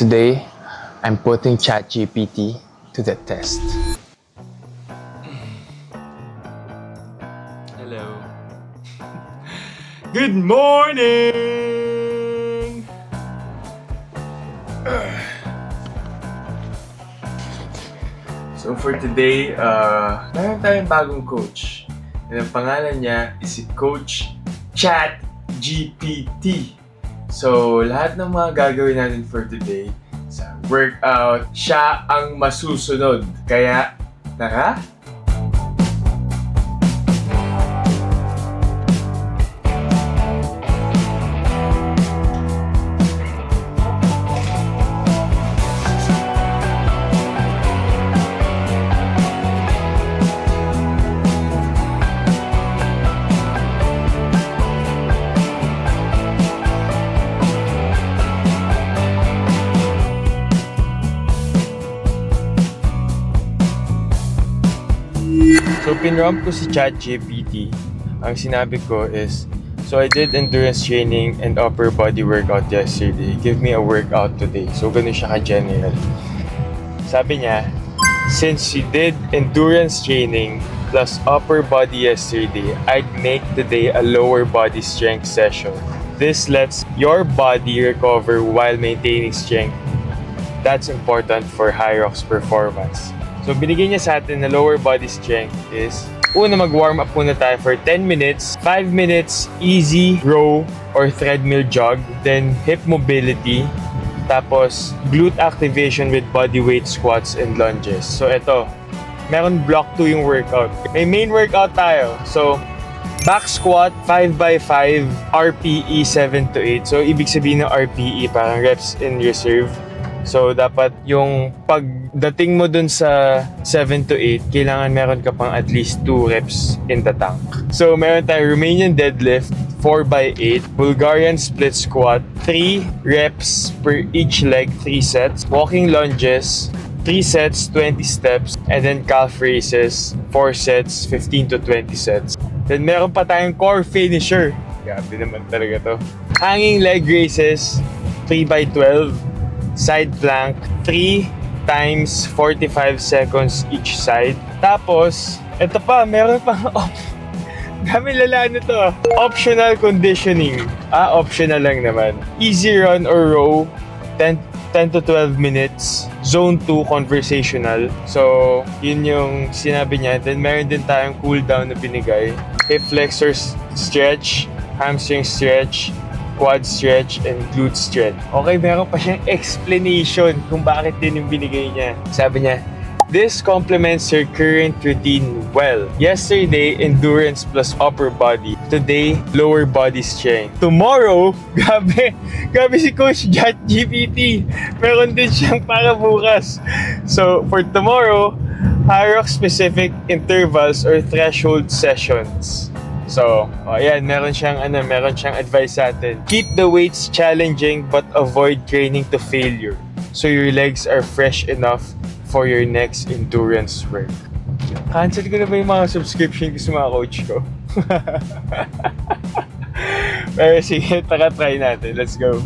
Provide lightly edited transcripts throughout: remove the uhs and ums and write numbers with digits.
Today, I'm putting ChatGPT to the test. Hello. Good morning! So for today, meron tayong bagong coach. And ang pangalan niya is si Coach ChatGPT. So lahat ng mga gagawin natin for today, sa workout, siya ang masusunod. Kaya, tara! So, pinrompt ko si ChatGPT. Ang sinabi ko is, so I did endurance training and upper body workout yesterday. Give me a workout today. So, ganun siya ka-general. Sabi niya, since you did endurance training plus upper body yesterday, I'd make today a lower body strength session. This lets your body recover while maintaining strength. That's important for Hyrox performance. So, binigay niya sa atin na lower body strength is, una mag-warm up muna tayo for 10 minutes, 5 minutes easy row or treadmill jog, then hip mobility, tapos glute activation with body weight squats and lunges. So, ito, meron block 2 yung workout. May main workout tayo. So, back squat 5x5, RPE 7 to 8. So, ibig sabihin ng RPE, parang reps in reserve. So, dapat yung pagdating mo dun sa 7 to 8, kailangan meron ka pang at least 2 reps in the tank. So, meron tayo Romanian deadlift, 4x8, Bulgarian split squat, 3 reps per each leg, 3 sets, walking lunges, 3 sets, 20 steps, and then calf raises, 4 sets, 15 to 20 sets. Then, meron pa tayong core finisher. Grabe naman talaga to. Hanging leg raises, 3x12, side plank, 3 times 45 seconds each side. Tapos, ito pa, meron pang dami lala nito. Optional conditioning. Optional lang naman. Easy run or row, 10 to 12 minutes. Zone 2 conversational. So, yun yung sinabi niya. Then, meron din tayong cool down na binigay. Hip flexor stretch, hamstring stretch, quad stretch, and glute stretch. Okay, meron pa siyang explanation kung bakit din yung binigay niya. Sabi niya, this complements your current routine well. Yesterday, endurance plus upper body. Today, lower body strength. Tomorrow, grabe si Coach ChatGPT. Meron din siyang para bukas. So, for tomorrow, Hyrox specific intervals or threshold sessions. So, ayan, meron siyang advice sa atin. Keep the weights challenging but avoid training to failure. So your legs are fresh enough for your next endurance work. Cancel ko na ba yung mga subscription ko sa mga coach ko? Pero sige, try natin. Let's go.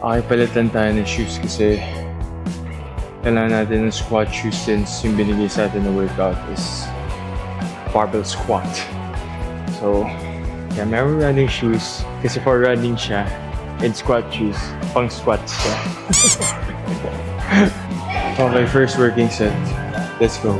Okay, palitan tayo ng shoes kasi kailangan natin ng squat shoes since yung binigay sa atin na workout is barbell squat. So, yeah, meron running shoes kasi for running siya and squat shoes, pang squats siya. Okay, first working set. Let's go.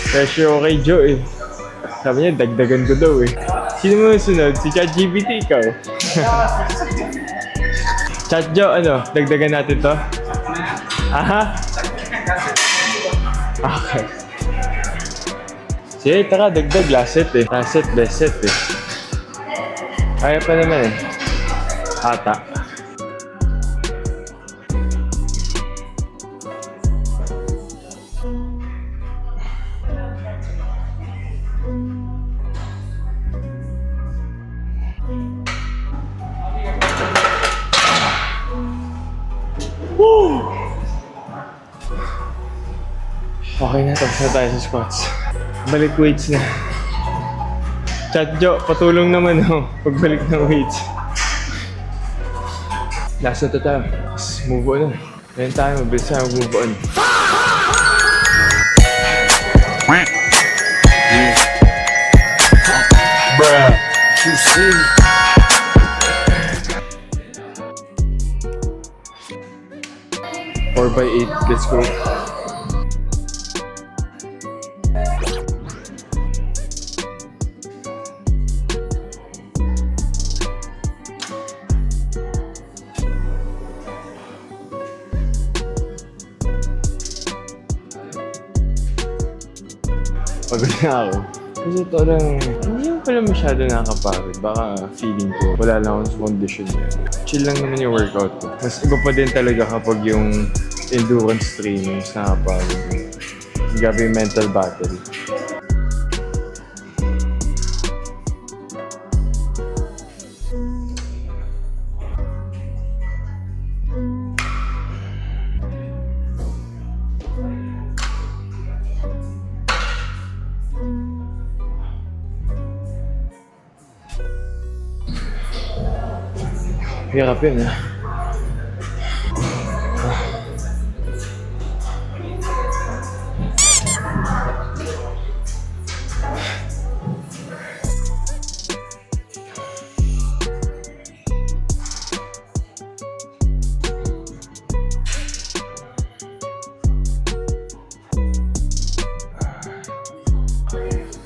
Pressure ko kay Joe eh. Sabi niya, dagdagan ko daw eh. Sino mo sunod? Si ChatGPT, ikaw? Chat Joe, ano? Dagdagan natin to? Aha? Okay. Sige, tara, dagdag. Last set eh. Last set, best set eh. Kaya pa naman eh. Ata. Woo! Okay na, tapos na tayo sa squats. Balik weights na. Chat Jo, patulong naman oh, pagbalik ng weights. Last na to tayo. Let's move on na. Ngayon tayo, mabilis tayo move on. Bruh, you see? 4x8, let's go. Pagod na ako. Kasi ito lang, hindi yung pala masyado nakakapagod. Baka feeling ko, wala lang akong condition niya. Chill lang naman yung workout ko. Mas iba pa din talaga kapag yung endurance training is nakakapagod. Grabe yung mental battle. Hirap yun ah.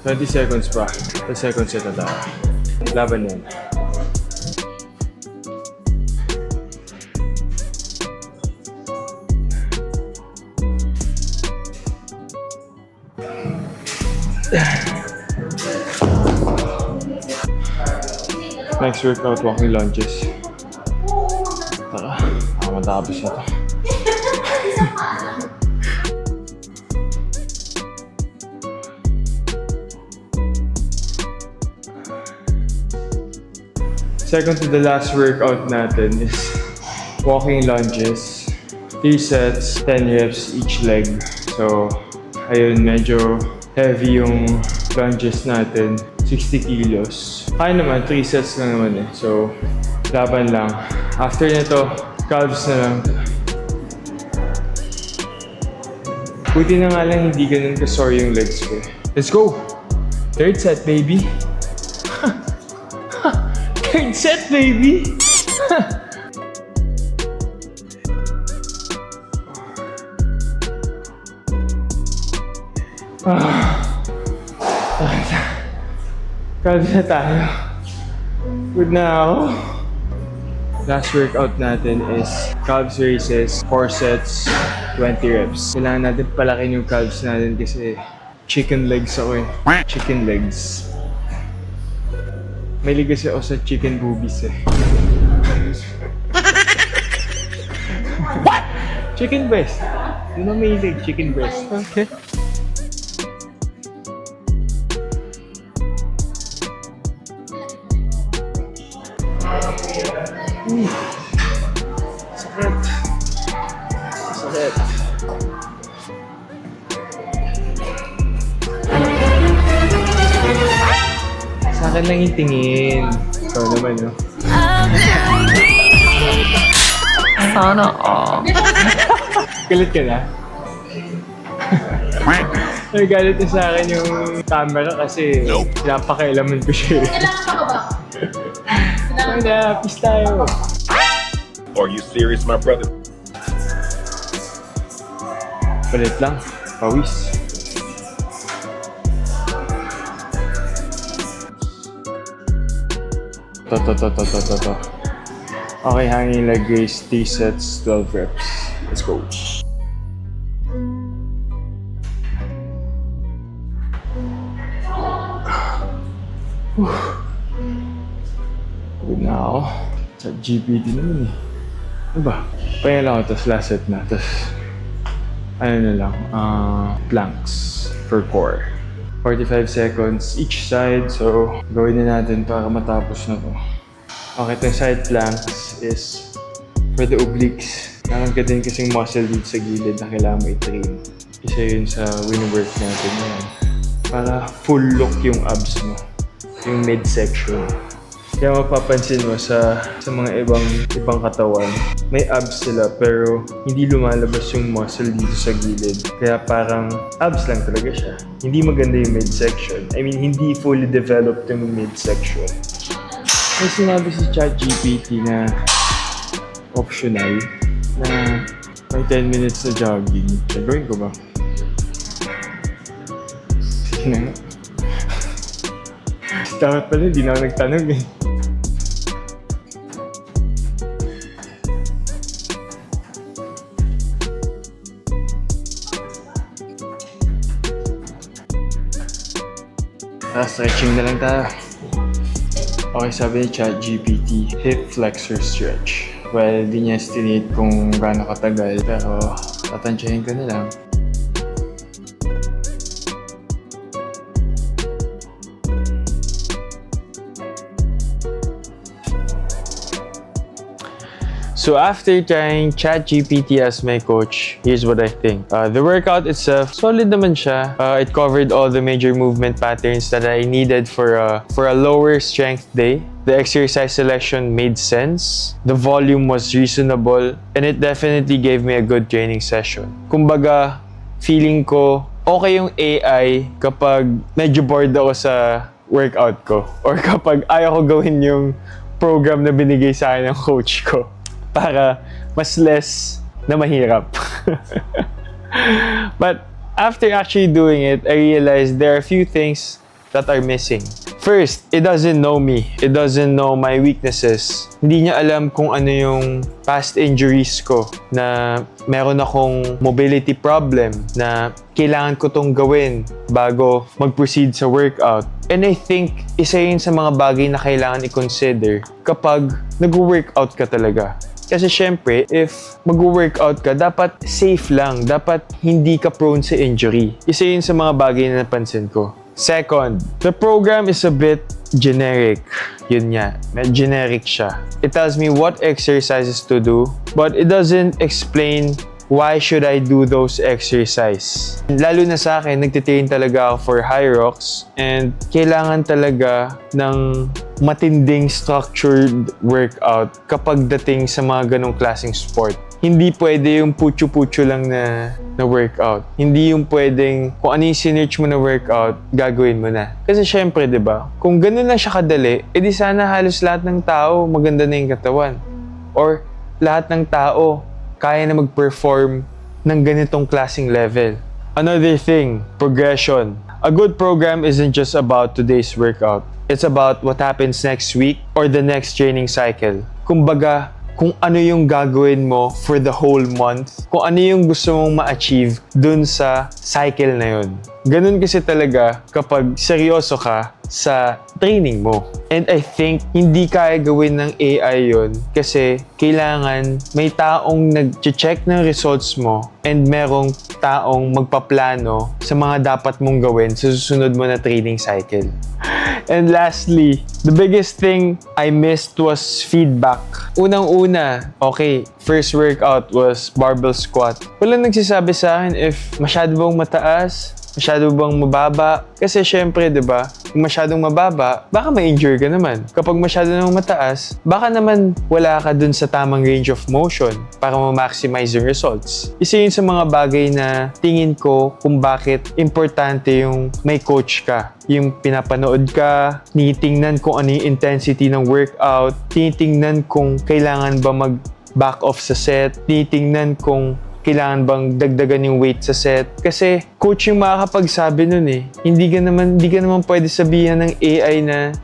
Twenty seconds pa. 10 seconds ito tayo. Laban yan. Next workout, walking lunges. Tara, matapos na to. Second to the last workout natin is walking lunges. 3 sets, 10 reps each leg. So, ayun, medyo heavy yung lunges natin. 60 kilos. Kaya naman, 3 sets lang naman eh. So, laban lang. After nito, calves na lang. Buti na nga lang hindi ganun ka-sore yung legs ko. Let's go! Third set, baby! Third set, baby! Calves na tayo. Good na ako. Last workout natin is calves raises, 4 sets, 20 reps. Kailangan natin palakin yung calves natin kasi chicken legs ako eh. Chicken legs. May ligas ako sa chicken boobies eh. What? Chicken breast. Yun ang may leg, chicken breast. Okay. Sakit. Sakit. Sa akin lang yung tingin. Ikaw naman, no? Sana all. Galit ka na? Nagalit na sa akin yung camera kasi napakailaman ko siya. Kailangan pa ka ba? Ay na, peace tayo. Are you serious, my brother? Palit lang. Pawis. To. Okay, hanging leg raise, 3 sets, 12 reps. Let's go. Good na ako. Sa GPT naman eh. Ano ba? Pahinga lang ako, tapos last set na. Tapos, ano na lang, planks for core. 45 seconds each side, so gawin na natin para matapos na to. Okay, itong side planks is for the obliques. Meron ka din kasing muscle dito sa gilid na kailangan mo i-train. Isa yun sa win-work natin yan. Para full look yung abs mo, yung midsection. Kaya mapapansin mo sa mga ibang katawan, may abs sila pero hindi lumalabas yung muscle dito sa gilid. Kaya parang abs lang talaga siya. Hindi maganda yung midsection. I mean, hindi fully developed yung midsection. May sinabi si ChatGPT na optional na may 10 minutes na jogging. Gagawin ko ba? Sige na nga. Dapat pala, hindi na ako nagtanong eh. Stretching na lang tayo. Okay, sabi ni ChatGPT, hip flexor stretch. Well, di niya estimate kung gaano katagal, pero tatansyahin ko na lang. So after trying ChatGPT as my coach, here's what I think. The workout itself, solid naman siya. It covered all the major movement patterns that I needed for a lower strength day. The exercise selection made sense. The volume was reasonable. And it definitely gave me a good training session. Kumbaga, feeling ko okay yung AI kapag medyo bored ako sa workout ko. Or kapag ayaw ko gawin yung program na binigay sa akin ng coach ko. Para mas less na mahirap. But after actually doing it, I realized there are a few things that are missing. First, it doesn't know me. It doesn't know my weaknesses. Hindi niya alam kung ano yung past injuries ko, na meron akong mobility problem, na kailangan ko tong gawin bago mag-proceed sa workout. And I think isa yun sa mga bagay na kailangan i-consider kapag nag-workout ka talaga. Kasi syempre, if mag-workout ka, dapat safe lang. Dapat hindi ka prone sa injury. Isa yun sa mga bagay na napansin ko. Second, the program is a bit generic. Yun nga, generic siya. It tells me what exercises to do, but it doesn't explain why should I do those exercise. Lalo na sa akin, nagtitrain talaga ako for high rocks and kailangan talaga ng matinding structured workout kapag dating sa mga ganong klaseng sport. Hindi pwede yung putyo-putyo lang na workout. Hindi yung pwedeng kung ano yung sinerch mo na workout, gagawin mo na. Kasi syempre, di ba? Kung ganun na siya kadali, edi sana halos lahat ng tao maganda na yung katawan. Or lahat ng tao kaya na mag-perform ng ganitong klaseng level. Another thing, progression. A good program isn't just about today's workout. It's about what happens next week or the next training cycle. Kumbaga, kung ano yung gagawin mo for the whole month, kung ano yung gusto mong ma-achieve dun sa cycle na yun. Ganun kasi talaga kapag seryoso ka sa training mo. And I think hindi kaya gawin ng AI yun kasi kailangan may taong nag-check ng results mo and merong taong magpaplano sa mga dapat mong gawin sa susunod mo na training cycle. And lastly, the biggest thing I missed was feedback. Unang-una, okay, first workout was barbell squat. Walang nagsasabi sa akin if masyado bang mataas, masyado bang mababa. Kasi syempre, di ba, kung masyadong mababa, baka ma-injure ka naman. Kapag masyado namang mataas, baka naman wala ka dun sa tamang range of motion para ma-maximize yung results. Isa yun sa mga bagay na tingin ko kung bakit importante yung may coach ka. Yung pinapanood ka, tinitingnan kung ano yung intensity ng workout, tinitingnan kung kailangan ba mag-back off sa set, tinitingnan kung kailangan bang dagdagan yung weight sa set. Kasi coach yung makakapagsabi nun eh. Hindi ka naman pwede sabihan ng AI na,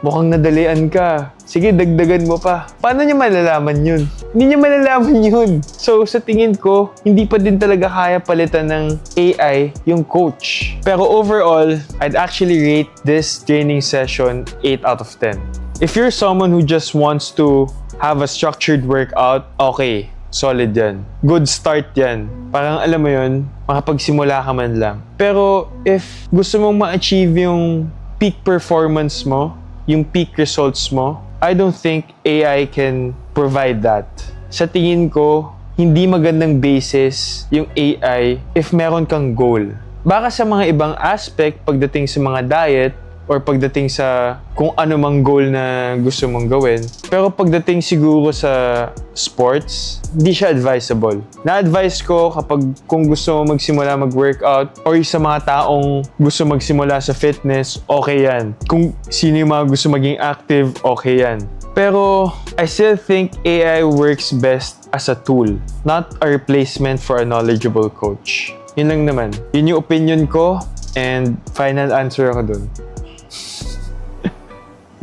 mukhang nadalian ka. Sige, dagdagan mo pa. Paano niya malalaman yun? Hindi niya malalaman yun. So, sa tingin ko, hindi pa din talaga kaya palitan ng AI yung coach. Pero overall, I'd actually rate this training session 8 out of 10. If you're someone who just wants to have a structured workout, okay, solid yan. Good start yan. Parang alam mo yun, makapagsimula ka man lang. Pero if gusto mong ma-achieve yung peak performance mo, yung peak results mo, I don't think AI can provide that. Sa tingin ko, hindi magandang basis yung AI if meron kang goal. Baka sa mga ibang aspect pagdating sa mga diet or pagdating sa kung ano mang goal na gusto mong gawin. Pero pagdating siguro sa sports, hindi siya advisable. Na-advise ko kapag kung gusto mo magsimula mag-workout or sa mga taong gusto magsimula sa fitness, okay yan. Kung sino yung mga gusto maging active, okay yan. Pero I still think AI works best as a tool, not a replacement for a knowledgeable coach. Yun lang naman. Yun yung opinion ko and final answer ako dun.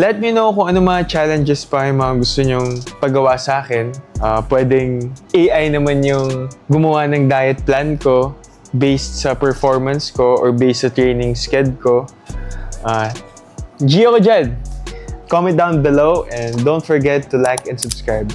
Let me know kung ano mga challenges pa yung mga gusto nyong pagawa sa akin. Pwedeng AI naman yung gumawa ng diet plan ko based sa performance ko or based sa training sked ko. G ako dyan! Comment down below and don't forget to like and subscribe.